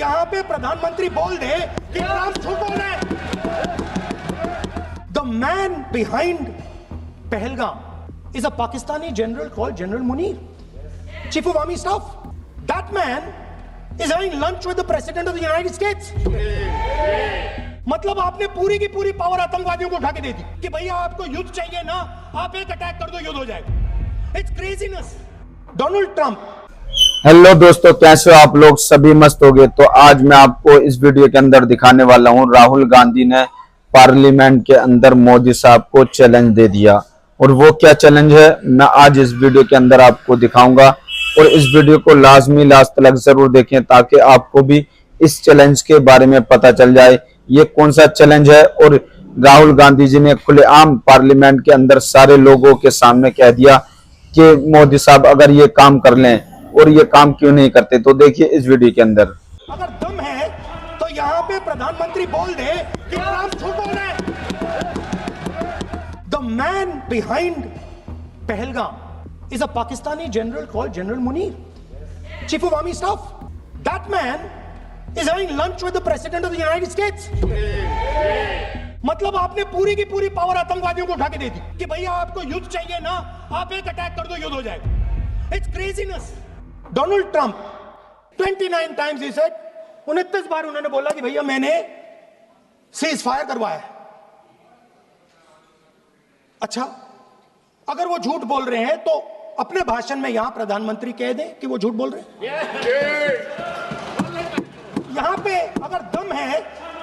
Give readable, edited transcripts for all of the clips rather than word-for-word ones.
यहां पे प्रधानमंत्री बोल दे कि ट्रंप झूठ बोल रहे हैं। The man behind Pahalgam is a Pakistani general called general Munir, chief of army staff. That man is having lunch with the president of the United States. मतलब आपने पूरी की पूरी पावर आतंकवादियों को उठा के दे दी कि भैया आपको युद्ध चाहिए ना, आप एक अटैक कर दो, युद्ध हो जाएगा. It's craziness. Donald Trump. Hello दोस्तों, कैसे हो आप लोग? सभी मस्त हो गए? तो आज मैं आपको इस वीडियो के अंदर दिखाने वाला हूं, राहुल गांधी ने पार्लियामेंट के अंदर मोदी साहब को चैलेंज दे दिया. और वो क्या चैलेंज है मैं आज इस वीडियो के अंदर आपको दिखाऊंगा. और इस वीडियो को लाजमी लास्ट तक जरूर देखें ताकि आपको भी इस चैलेंज के बारे में पता चल जाए ये कौन सा चैलेंज है. और राहुल गांधी जी ने खुलेआम पार्लियामेंट के अंदर सारे लोगों के सामने कह दिया कि मोदी साहब अगर ये काम कर लें, और ये काम क्यों नहीं करते. तो देखिए इस वीडियो के अंदर. अगर दम है तो यहाँ पे प्रधानमंत्री बोल दे कि ट्रंप झूठ बोल रहे हैं. The man behind Pahalgam is a Pakistani general called General Munir, Chief of Army Staff. That man is having lunch with the President of the United States. मतलब आपने पूरी की पूरी पावर आतंकवादियों को उठा के दे दी कि भैया आपको युद्ध चाहिए ना, आप एक अटैक कर दो, युद्ध हो जाएगा. It's craziness. Donald Trump 29 times he said, 29 बार उन्होंने बोला कि भैया मैंने सीज फायर करवाया है. अच्छा, अगर वो झूठ बोल रहे हैं तो अपने भाषण में यहां प्रधानमंत्री कह दें कि वो झूठ बोल रहे हैं. यहां पे अगर दम है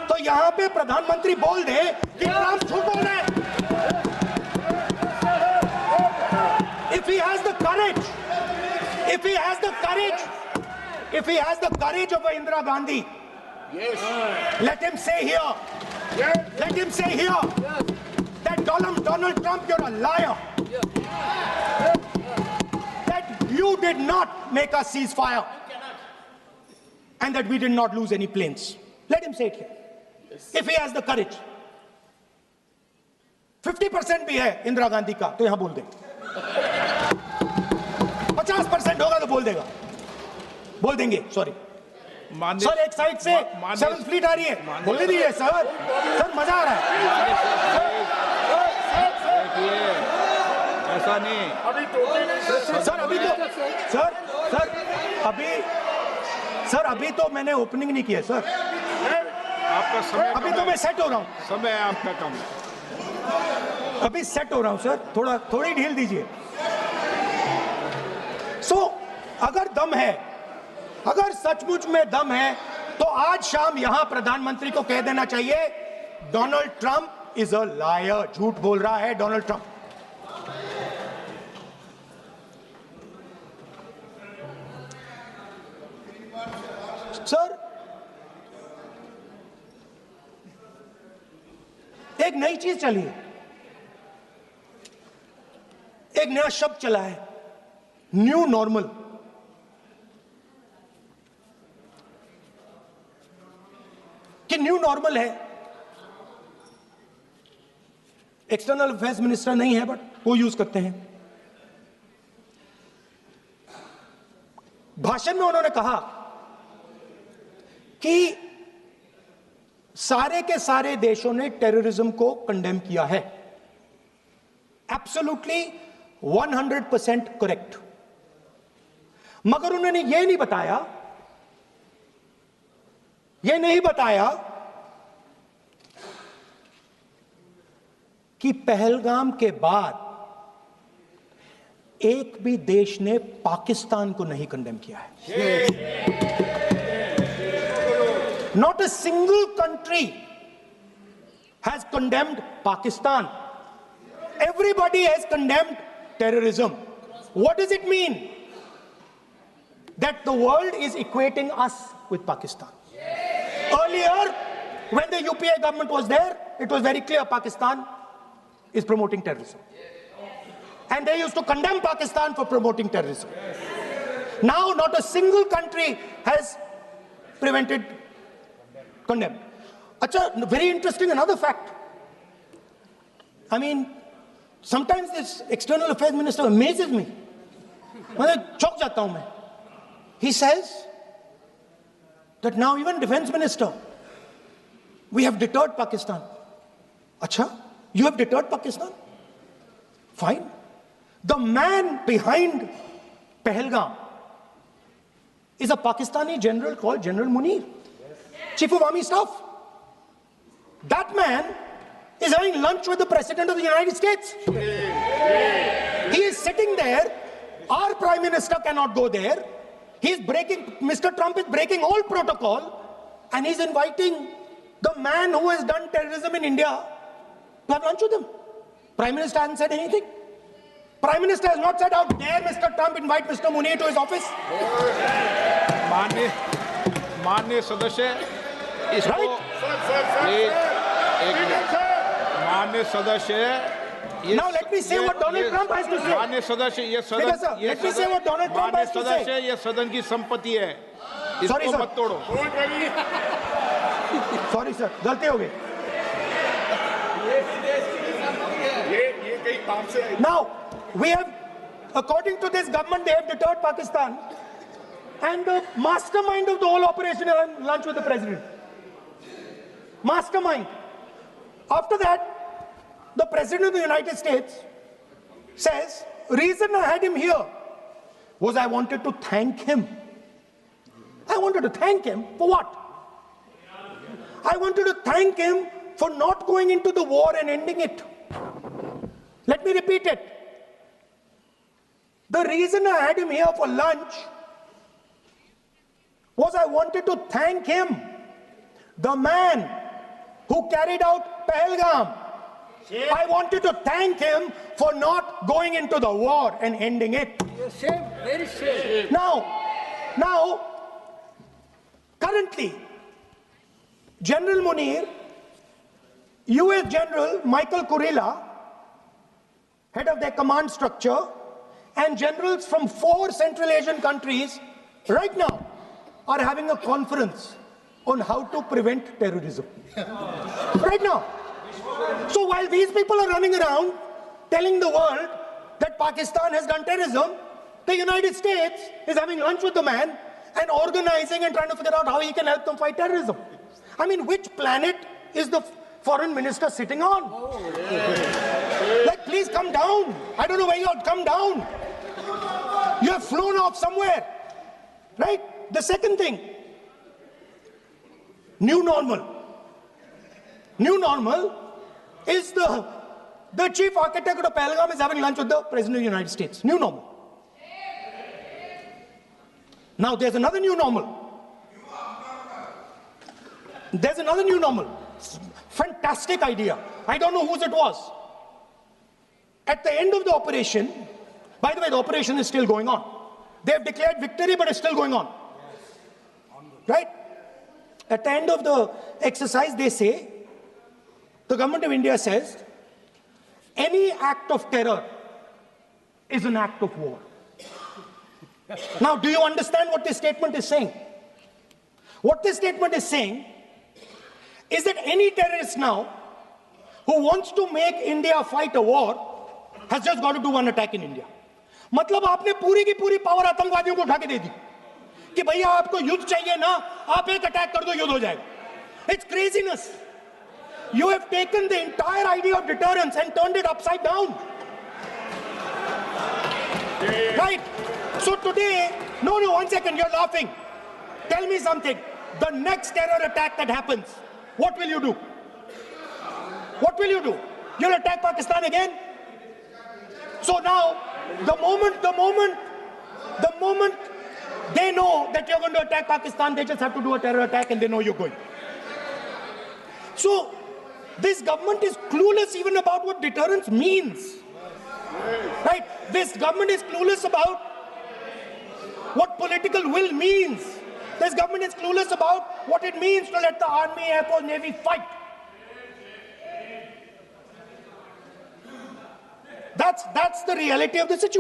तो यहां पे प्रधानमंत्री बोल दे कि ट्रंप झूठ बोल रहे हैं. If he has the courage, if he has the courage, if he has the courage of Indira Gandhi, let him say here, let him say here that Donald Trump, you're a liar. You did not make a ceasefire and that we did not lose any planes. Let him say it here. If he has the courage. 50% भी है इंदिरा गांधी का तो यहां बोल दे. 50% होगा तो बोल देगा, बोल देंगे. सॉरी सर, एक साइड से 7th फ्लीट आ रही है, बोल दीजिए सर. सर मजा आ रहा है. ऐसा नहीं सर, अभी तो अभी तो मैंने ओपनिंग नहीं किया सर. आपका समय अभी तो मैं सेट हो रहा हूं. समय है आपका कम. अभी सेट हो रहा हूं सर, थोड़ी ढील दीजिए. अगर दम है, अगर सचमुच में दम है तो आज शाम यहां प्रधानमंत्री को कह देना चाहिए Donald Trump is a liar, झूठ बोल रहा है डोनाल्ड ट्रंप. सर, एक नई चीज चली है, एक नया शब्द चला है, न्यू नॉर्मल. कि न्यू नॉर्मल है. एक्सटर्नल अफेयर्स मिनिस्टर नहीं है बट वो यूज करते हैं. भाषण में उन्होंने कहा कि सारे के सारे देशों ने टेररिज्म को कंडेम किया है. Absolutely 100% correct. मगर उन्होंने यह नहीं बताया कि पहलगाम के बाद एक भी देश ने पाकिस्तान को नहीं कंडेम किया है. Not a single country has condemned Pakistan. Everybody has condemned terrorism. What does it mean? That the world is equating us with Pakistan. Earlier, when the UPA government was there, it was very clear Pakistan is promoting terrorism. And they used to condemn Pakistan for promoting terrorism. Now, not a single country has condemned. Acha, very interesting, another fact. I mean, sometimes this external affairs minister amazes me. मैं चौंक जाता हूं मैं. He says that now even defense minister, we have deterred Pakistan. Acha, you have deterred Pakistan? Fine. The man behind Pahalgam is a Pakistani general called General Munir, Chief of Army Staff. That man is having lunch with the President of the United States. He is sitting there. Our Prime Minister cannot go there. Mr. Trump is breaking all protocol, and he's inviting the man who has done terrorism in India to have lunch with him. Prime Minister hasn't said anything. Prime Minister has not said, how dare Mr. Trump invite Mr. Munir to his office? माननीय सदस्य इसको Right? एक minute माननीय सदस्य Now let me say what Donald Trump has to say. माननीय सदस्य ये Speaker, sir, सदन let me say what Donald Trump has to say. सदस्य ये सदन की संपत्ति है Sorry, इसको sir. मत तोड़ो Sorry, sir. गलती हो गई. Now, we have, according to this government, they have deterred Pakistan. And the mastermind of the whole operation is on lunch with the president. Mastermind. After that, the president of the United States says, reason I had him here was I wanted to thank him. I wanted to thank him for what? I wanted to thank him for not going into the war and ending it. Let me repeat it. The reason I had him here for lunch was I wanted to thank him, the man who carried out Pahalgam. I wanted to thank him for not going into the war and ending it. Shame, very shame. Now, currently, General Munir, US General Michael Kurilla, head of their command structure, and generals from 4 Central Asian countries right now are having a conference on how to prevent terrorism. Right now. So while these people are running around telling the world that Pakistan has done terrorism, the United States is having lunch with the man and organizing and trying to figure out how he can help them fight terrorism. I mean, which planet is the foreign minister sitting on? Like, please come down. I don't know where you are. Come down. You have flown off somewhere. Right? The second thing, new normal. New normal is the chief architect of Pahalgam is having lunch with the President of the United States. New normal. Now there's another new normal. There's another new normal. Fantastic idea. I don't know whose it was. At the end of the operation, by the way, the operation is still going on. They have declared victory, but it's still going on. Right? At the end of the exercise, they say, the government of India says, any act of terror is an act of war. Now, do you understand what this statement is saying? What this statement is saying is that any terrorist now who wants to make India fight a war has just got to do one attack in India. मतलब आपने पूरी की पूरी power आतंकवादियों को उठा के दे दी कि भैया आपको युद्ध चाहिए ना, आप एक अटैक कर दो, युद्ध हो जाएगा. It's craziness. You have taken the entire idea of deterrence and turned it upside down. Right? So today, no, 1 second, you're laughing. Tell me something. The next terror attack that happens, what will you do? What will you do? You'll attack Pakistan again? So now, the moment they know that you're going to attack Pakistan, they just have to do a terror attack and they know you're going. So, this government is clueless even about what deterrence means. Right? This government is clueless about what political will means. This government is clueless about what it means to let the Army, Air Force, Navy fight. That's the reality of the situation.